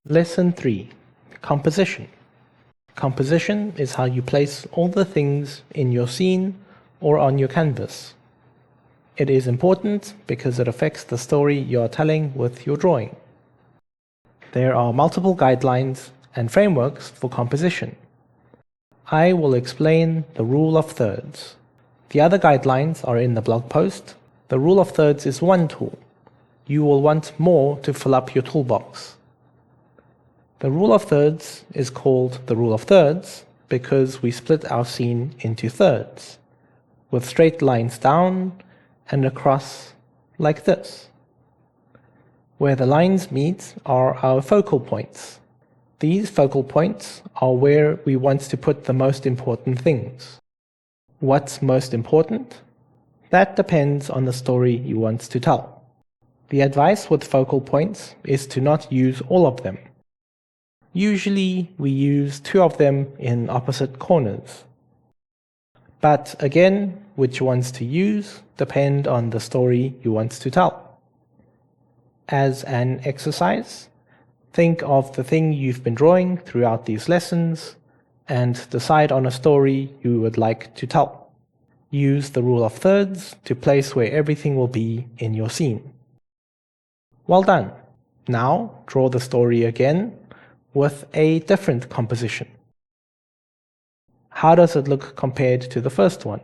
Lesson 3. Composition. Composition is how you place all the things in your scene or on your canvas. It is important because it affects the story you are telling with your drawing. There are multiple guidelines and frameworks for composition. I will explain the rule of thirds. The other guidelines are in the blog post. The rule of thirds is one tool. You will want more to fill up your toolbox. The rule of thirds is called the rule of thirds because we split our scene into thirds, with straight lines down and across like this. Where the lines meet are our focal points. These focal points are where we want to put the most important things. What's most important? That depends on the story you want to tell. The advice with focal points is to not use all of them. Usually we use 2 of them in opposite corners. But again, which ones to use depend on the story you want to tell. As an exercise, think of the thing you've been drawing throughout these lessons and decide on a story you would like to tell. Use the rule of thirds to place where everything will be in your scene. Well done! Now draw the story again with a different composition. How does it look compared to the first one?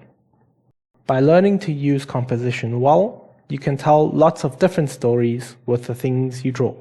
By learning to use composition well, you can tell lots of different stories with the things you draw.